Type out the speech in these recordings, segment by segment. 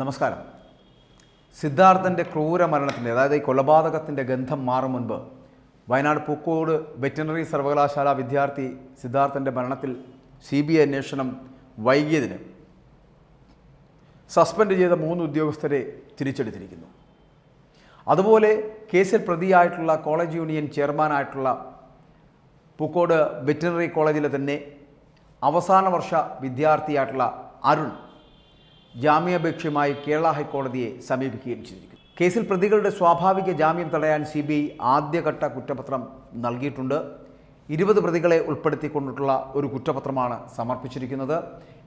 നമസ്കാരം. സിദ്ധാർത്ഥൻ്റെ ക്രൂരമരണത്തിൻ്റെ അതായത് ഈ കൊലപാതകത്തിൻ്റെ ഗന്ധം മാറും മുൻപ് വയനാട് പൂക്കോട് വെറ്റിനറി സർവകലാശാല വിദ്യാർത്ഥി സിദ്ധാർത്ഥൻ്റെ മരണത്തിൽ CBI അന്വേഷണം വൈകിയതിന് സസ്പെൻഡ് ചെയ്ത 3 ഉദ്യോഗസ്ഥരെ തിരിച്ചെടുത്തിരിക്കുന്നു. അതുപോലെ കേസിൽ പ്രതിയായിട്ടുള്ള കോളേജ് യൂണിയൻ ചെയർമാനായിട്ടുള്ള പൂക്കോട് വെറ്റിനറി കോളേജിലെ തന്നെ അവസാന വർഷ വിദ്യാർത്ഥിയായിട്ടുള്ള അരുൺ ജാമ്യാപേക്ഷയുമായി കേരള ഹൈക്കോടതിയെ സമീപിക്കുകയും ചെയ്തിരിക്കുന്നു. കേസിൽ പ്രതികളുടെ സ്വാഭാവിക ജാമ്യം തടയാൻ CBI ആദ്യഘട്ട കുറ്റപത്രം നൽകിയിട്ടുണ്ട്. 20 പ്രതികളെ ഉൾപ്പെടുത്തിക്കൊണ്ടിട്ടുള്ള ഒരു കുറ്റപത്രമാണ് സമർപ്പിച്ചിരിക്കുന്നത്.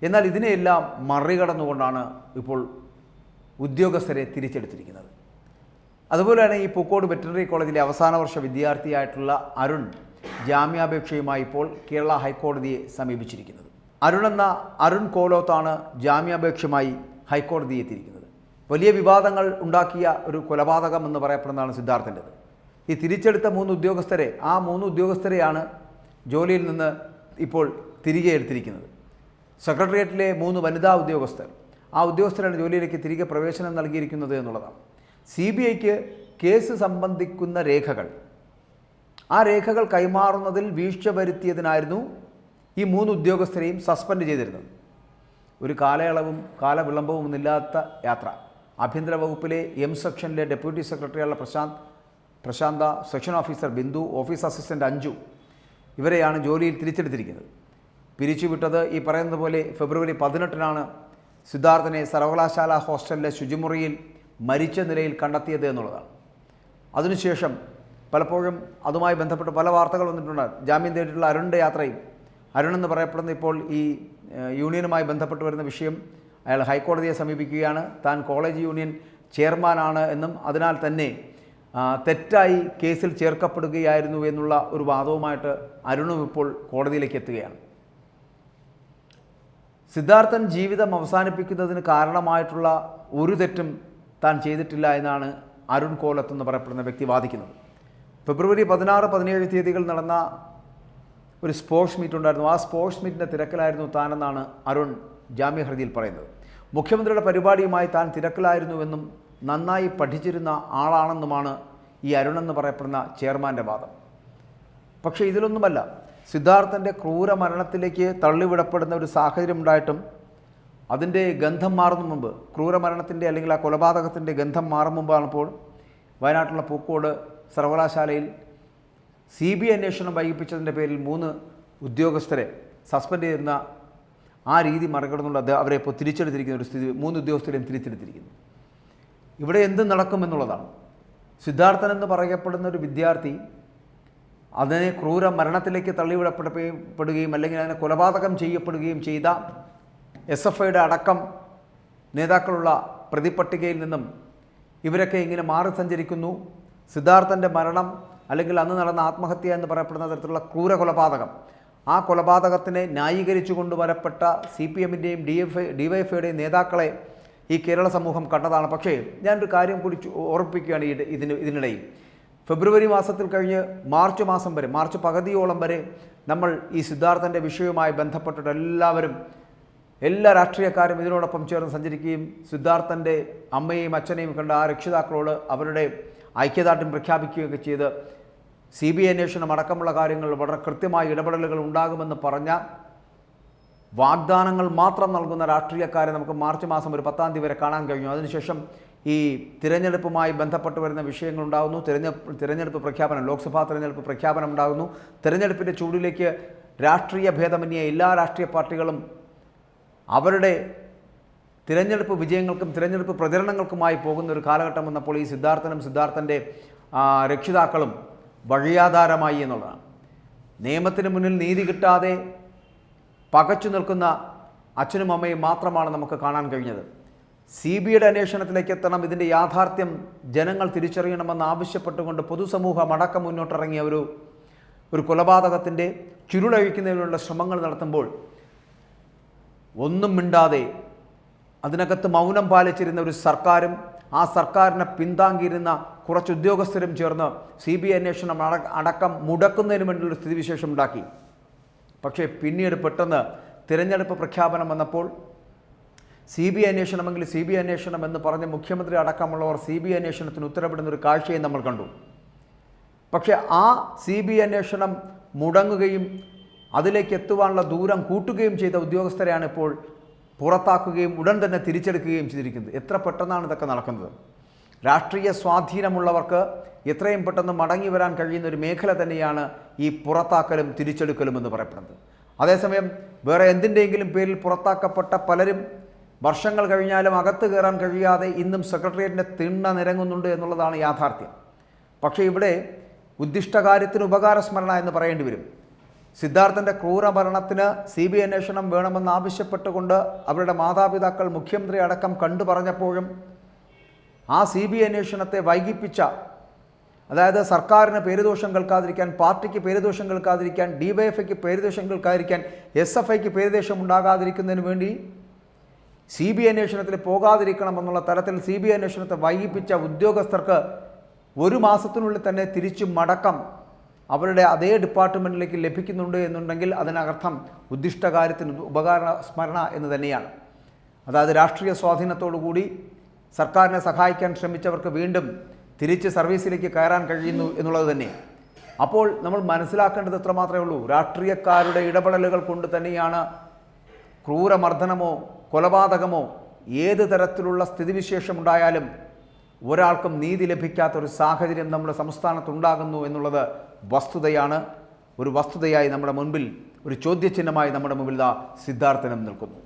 എന്നാൽ ഇതിനെയെല്ലാം മറികടന്നുകൊണ്ടാണ് ഇപ്പോൾ ഉദ്യോഗസ്ഥരെ തിരിച്ചെടുത്തിരിക്കുന്നത്. അതുപോലെയാണ് ഈ പൂക്കോട് വെറ്റിനറി കോളേജിലെ അവസാന വർഷ വിദ്യാർത്ഥിയായിട്ടുള്ള അരുൺ ജാമ്യാപേക്ഷയുമായി ഇപ്പോൾ കേരള ഹൈക്കോടതിയെ സമീപിച്ചിരിക്കുന്നത്. അരുൺ കോലോത്താണ് ജാമ്യാപേക്ഷയുമായി ഹൈക്കോടതിയെ എത്തിയിരിക്കുന്നത്. വലിയ വിവാദങ്ങൾ ഉണ്ടാക്കിയ ഒരു കൊലപാതകം എന്ന് പറയപ്പെടുന്നതാണ് സിദ്ധാർത്ഥൻ്റെത്. ഈ തിരിച്ചെടുത്ത 3 ഉദ്യോഗസ്ഥരെ, ആ 3 ഉദ്യോഗസ്ഥരെയാണ് ജോലിയിൽ നിന്ന് ഇപ്പോൾ തിരികെ എടുത്തിരിക്കുന്നത്. സെക്രട്ടേറിയറ്റിലെ 3 വനിതാ ഉദ്യോഗസ്ഥർ, ആ ഉദ്യോഗസ്ഥരാണ് ജോലിയിലേക്ക് തിരികെ പ്രവേശനം നൽകിയിരിക്കുന്നത് എന്നുള്ളതാണ്. CBIക്ക് കേസ് സംബന്ധിക്കുന്ന രേഖകൾ, ആ രേഖകൾ കൈമാറുന്നതിൽ വീഴ്ച വരുത്തിയതിനായിരുന്നു ഈ 3 ഉദ്യോഗസ്ഥരെയും സസ്പെൻഡ് ചെയ്തിരുന്നത്. ഒരു കാലയളവും കാലവിളംബവുമില്ലാത്ത യാത്ര. ആഭ്യന്തര വകുപ്പിലെ M സെക്ഷനിലെ ഡെപ്യൂട്ടി സെക്രട്ടറിയുള്ള Prashanta, section officer Bindu, office assistant Anju, ഇവരെയാണ് ജോലിയിൽ തിരിച്ചെടുത്തിരിക്കുന്നത്. പിരിച്ചുവിട്ടത് ഈ പറയുന്നത് പോലെ ഫെബ്രുവരി 18-നാണ് സിദ്ധാർത്ഥനെ സർവകലാശാല ഹോസ്റ്റലിലെ ശുചിമുറിയിൽ മരിച്ച നിലയിൽ കണ്ടെത്തിയത് എന്നുള്ളതാണ്. അതിനുശേഷം പലപ്പോഴും അതുമായി ബന്ധപ്പെട്ട് പല വാർത്തകൾ വന്നിട്ടുണ്ട്. ജാമ്യം തേടിയിട്ടുള്ള അരുണിൻ്റെ യാത്രയും, അരുണെന്ന് പറയപ്പെടുന്ന ഇപ്പോൾ ഈ യൂണിയനുമായി ബന്ധപ്പെട്ട് വരുന്ന വിഷയം, അയാൾ ഹൈക്കോടതിയെ സമീപിക്കുകയാണ്. താൻ കോളേജ് യൂണിയൻ ചെയർമാനാണ് എന്നും അതിനാൽ തന്നെ തെറ്റായി കേസിൽ ചേർക്കപ്പെടുകയായിരുന്നു എന്നുള്ള ഒരു വാദവുമായിട്ട് അരുണും ഇപ്പോൾ കോടതിയിലേക്ക് എത്തുകയാണ്. സിദ്ധാർത്ഥൻ ജീവിതം അവസാനിപ്പിക്കുന്നതിന് കാരണമായിട്ടുള്ള ഒരു തെറ്റും താൻ ചെയ്തിട്ടില്ല എന്നാണ് അരുൺ കോലത്ത് എന്ന് പറയപ്പെടുന്ന വ്യക്തി വാദിക്കുന്നത്. ഫെബ്രുവരി 16, 17 തീയതികൾ നടന്ന ഒരു സ്പോർട്സ് മീറ്റ് ഉണ്ടായിരുന്നു. ആ സ്പോർട്സ് മീറ്റിൻ്റെ തിരക്കിലായിരുന്നു താനെന്നാണ് അരുൺ ജാമ്യഹർജിയിൽ പറയുന്നത്. മുഖ്യമന്ത്രിയുടെ പരിപാടിയുമായി താൻ തിരക്കിലായിരുന്നുവെന്നും നന്നായി പഠിച്ചിരുന്ന ആളാണെന്നുമാണ് ഈ അരുൺ എന്ന് പറയപ്പെടുന്ന ചെയർമാൻ്റെ വാദം. പക്ഷേ ഇതിലൊന്നുമല്ല. സിദ്ധാർത്ഥൻ്റെ ക്രൂര മരണത്തിലേക്ക് തള്ളിവിടപ്പെടുന്ന ഒരു സാഹചര്യം ഉണ്ടായിട്ടും അതിൻ്റെ ഗന്ധം മാറുന്ന മുമ്പ്, ക്രൂരമരണത്തിൻ്റെ അല്ലെങ്കിൽ ആ കൊലപാതകത്തിൻ്റെ ഗന്ധം മാറും മുമ്പാണിപ്പോൾ വയനാട്ടിലുള്ള പൂക്കോട് സർവകലാശാലയിൽ CBI അന്വേഷണം വൈകിപ്പിച്ചതിൻ്റെ പേരിൽ 3 ഉദ്യോഗസ്ഥരെ സസ്പെൻഡ് ചെയ്യുന്ന ആ രീതി മറികടന്നുള്ള അവരെ ഇപ്പോൾ തിരിച്ചെടുത്തിരിക്കുന്ന ഒരു സ്ഥിതി, 3 ഉദ്യോഗസ്ഥരെയും തിരിച്ചെടുത്തിരിക്കുന്നു. ഇവിടെ എന്ത് നടക്കുമെന്നുള്ളതാണ്. സിദ്ധാർത്ഥൻ എന്ന് പറയപ്പെടുന്ന ഒരു വിദ്യാർത്ഥി അതിനെ ക്രൂര മരണത്തിലേക്ക് തള്ളിവിടപ്പെടുകയും അല്ലെങ്കിൽ അതിനെ കൊലപാതകം ചെയ്യപ്പെടുകയും ചെയ്ത SFIയുടെ അടക്കം നേതാക്കളുള്ള പ്രതിപട്ടികയിൽ നിന്നും ഇവരൊക്കെ ഇങ്ങനെ മാറി സഞ്ചരിക്കുന്നു. സിദ്ധാർത്ഥൻ്റെ മരണം അല്ലെങ്കിൽ അന്ന് നടന്ന ആത്മഹത്യ എന്ന് പറയപ്പെടുന്ന തരത്തിലുള്ള ക്രൂര കൊലപാതകം, ആ കൊലപാതകത്തിനെ ന്യായീകരിച്ചു കൊണ്ടുവരപ്പെട്ട CPMൻ്റെയും DYFIയുടെയും നേതാക്കളെ ഈ കേരള സമൂഹം കണ്ടതാണ്. പക്ഷേ ഞാനൊരു കാര്യം കൂടി ഓർമ്മിപ്പിക്കുകയാണ്. ഇതിനിടയിൽ ഫെബ്രുവരി മാസത്തിൽ കഴിഞ്ഞ് മാർച്ച് മാസം വരെ, മാർച്ച് പകുതിയോളം വരെ നമ്മൾ ഈ സിദ്ധാർത്ഥൻ്റെ വിഷയവുമായി ബന്ധപ്പെട്ടിട്ട് എല്ലാ രാഷ്ട്രീയക്കാരും ഇതിനോടൊപ്പം ചേർന്ന് സഞ്ചരിക്കുകയും സിദ്ധാർത്ഥൻ്റെ അമ്മയെയും അച്ഛനെയും കണ്ട ആ രക്ഷിതാക്കളോട് അവരുടെ ഐക്യദാർഢ്യം പ്രഖ്യാപിക്കുകയൊക്കെ ചെയ്ത് CBI അന്വേഷണം അടക്കമുള്ള കാര്യങ്ങൾ വളരെ കൃത്യമായ ഇടപെടലുകൾ ഉണ്ടാകുമെന്ന് പറഞ്ഞ വാഗ്ദാനങ്ങൾ മാത്രം നൽകുന്ന രാഷ്ട്രീയക്കാരെ നമുക്ക് മാർച്ച് മാസം ഒരു 10-ാം തീയതി വരെ കാണാൻ കഴിഞ്ഞു. അതിനുശേഷം ഈ തിരഞ്ഞെടുപ്പുമായി ബന്ധപ്പെട്ട് വരുന്ന വിഷയങ്ങളുണ്ടാകുന്നു. തിരഞ്ഞെടുപ്പ് പ്രഖ്യാപനം, ലോക്സഭാ തിരഞ്ഞെടുപ്പ് പ്രഖ്യാപനം ഉണ്ടാകുന്നു. തിരഞ്ഞെടുപ്പിൻ്റെ ചൂടിലേക്ക് രാഷ്ട്രീയ ഭേദമന്യേ എല്ലാ രാഷ്ട്രീയ പാർട്ടികളും അവരുടെ തിരഞ്ഞെടുപ്പ് വിജയങ്ങൾക്കും തിരഞ്ഞെടുപ്പ് പ്രചരണങ്ങൾക്കുമായി പോകുന്ന ഒരു കാലഘട്ടം വന്നപ്പോൾ ഈ സിദ്ധാർത്ഥൻ്റെ രക്ഷിതാക്കളും വഴിയാധാരമായി എന്നുള്ളതാണ്. നിയമത്തിന് മുന്നിൽ നീതി കിട്ടാതെ പകച്ചു നിൽക്കുന്ന അച്ഛനും അമ്മയും മാത്രമാണ് നമുക്ക് കാണാൻ കഴിഞ്ഞത്. CBIയുടെ അന്വേഷണത്തിലേക്ക് എത്തണം, ഇതിൻ്റെ യാഥാർത്ഥ്യം ജനങ്ങൾ തിരിച്ചറിയണമെന്ന് ആവശ്യപ്പെട്ടുകൊണ്ട് പൊതുസമൂഹം അടക്കം മുന്നോട്ടിറങ്ങിയ ഒരു കൊലപാതകത്തിൻ്റെ ചുരുളഴിക്കുന്നതിനുള്ള ശ്രമങ്ങൾ നടത്തുമ്പോൾ ഒന്നും മിണ്ടാതെ അതിനകത്ത് മൗനം പാലിച്ചിരുന്ന ഒരു സർക്കാരും ആ സർക്കാരിനെ പിന്താങ്ങിയിരുന്ന കുറച്ച് ഉദ്യോഗസ്ഥരും ചേർന്ന് CBI അന്വേഷണം അടക്കം മുടക്കുന്നതിന് വേണ്ടിയുള്ള സ്ഥിതിവിശേഷം ഉണ്ടാക്കി. പക്ഷേ പിന്നീട് പെട്ടെന്ന് തിരഞ്ഞെടുപ്പ് പ്രഖ്യാപനം വന്നപ്പോൾ CBI അന്വേഷണമെങ്കിൽ CBI അന്വേഷണം എന്ന് പറഞ്ഞ് മുഖ്യമന്ത്രി അടക്കമുള്ളവർ CBI അന്വേഷണത്തിന് ഉത്തരവിടുന്ന ഒരു കാഴ്ചയും നമ്മൾ കണ്ടു. പക്ഷേ ആ CBI അന്വേഷണം മുടങ്ങുകയും അതിലേക്ക് എത്തുവാനുള്ള ദൂരം കൂട്ടുകയും ചെയ്ത ഉദ്യോഗസ്ഥരെയാണ് ഇപ്പോൾ പുറത്താക്കുകയും ഉടൻ തന്നെ തിരിച്ചെടുക്കുകയും ചെയ്തിരിക്കുന്നത്. എത്ര പെട്ടെന്നാണ് ഇതൊക്കെ നടക്കുന്നത്? രാഷ്ട്രീയ സ്വാധീനമുള്ളവർക്ക് എത്രയും പെട്ടെന്ന് മടങ്ങി വരാൻ കഴിയുന്ന ഒരു മേഖല തന്നെയാണ് ഈ പുറത്താക്കലും തിരിച്ചെടുക്കലും എന്ന് പറയപ്പെടുന്നത്. അതേസമയം വേറെ എന്തിൻ്റെയെങ്കിലും പേരിൽ പുറത്താക്കപ്പെട്ട പലരും വർഷങ്ങൾ കഴിഞ്ഞാലും അകത്ത് കയറാൻ കഴിയാതെ ഇന്നും സെക്രട്ടേറിയറ്റിൻ്റെ തിണ്ണ നിരങ്ങുന്നുണ്ട് എന്നുള്ളതാണ് യാഥാർത്ഥ്യം. പക്ഷേ ഇവിടെ ഉദ്ദിഷ്ടകാര്യത്തിന് ഉപകാരസ്മരണ എന്ന് പറയേണ്ടി വരും. സിദ്ധാർത്ഥൻ്റെ ക്രൂരമരണത്തിന് CBI അന്വേഷണം വേണമെന്ന് ആവശ്യപ്പെട്ടുകൊണ്ട് അവരുടെ മാതാപിതാക്കൾ മുഖ്യമന്ത്രി അടക്കം കണ്ടു പറഞ്ഞപ്പോഴും ആ CBI അന്വേഷണത്തെ വൈകിപ്പിച്ച, അതായത് സർക്കാരിന് പേരുദോഷം കേൾക്കാതിരിക്കാൻ, പാർട്ടിക്ക് പേരുദോഷം കേൾക്കാതിരിക്കാൻ, DYFIക്ക് പേരുദോഷം കേൾക്കാതിരിക്കാൻ, SFIക്ക് പേരുദോഷം ഉണ്ടാകാതിരിക്കുന്നതിന് വേണ്ടി CBI അന്വേഷണത്തിൽ പോകാതിരിക്കണമെന്നുള്ള തരത്തിൽ CBI അന്വേഷണത്തെ വൈകിപ്പിച്ച ഉദ്യോഗസ്ഥർക്ക് ഒരു മാസത്തിനുള്ളിൽ തന്നെ തിരിച്ചു മടക്കം അവരുടെ അതേ ഡിപ്പാർട്ട്മെൻറ്റിലേക്ക് ലഭിക്കുന്നുണ്ട് എന്നുണ്ടെങ്കിൽ അതിനർത്ഥം ഉദ്ദിഷ്ടകാര്യത്തിന് ഉപകാര സ്മരണ എന്ന് തന്നെയാണ്. അതായത് രാഷ്ട്രീയ സ്വാധീനത്തോടുകൂടി സർക്കാരിനെ സഹായിക്കാൻ ശ്രമിച്ചവർക്ക് വീണ്ടും തിരിച്ച് സർവീസിലേക്ക് കയറാൻ കഴിയുന്നു എന്നുള്ളത് തന്നെ. അപ്പോൾ നമ്മൾ മനസ്സിലാക്കേണ്ടത് എത്ര മാത്രമേ ഉള്ളൂ, രാഷ്ട്രീയക്കാരുടെ ഇടപെടലുകൾ കൊണ്ട് തന്നെയാണ് ക്രൂരമർദ്ദനമോ കൊലപാതകമോ ഏത് തരത്തിലുള്ള സ്ഥിതിവിശേഷമുണ്ടായാലും ഒരാൾക്കും നീതി ലഭിക്കാത്തൊരു സാഹചര്യം നമ്മുടെ സംസ്ഥാനത്തുണ്ടാകുന്നു എന്നുള്ളത് വസ്തുതയാണ്. ഒരു വസ്തുതയായി നമ്മുടെ മുൻപിൽ, ഒരു ചോദ്യചിഹ്നമായി നമ്മുടെ മുമ്പിൽ സിദ്ധാർത്ഥനും നിൽക്കുന്നു.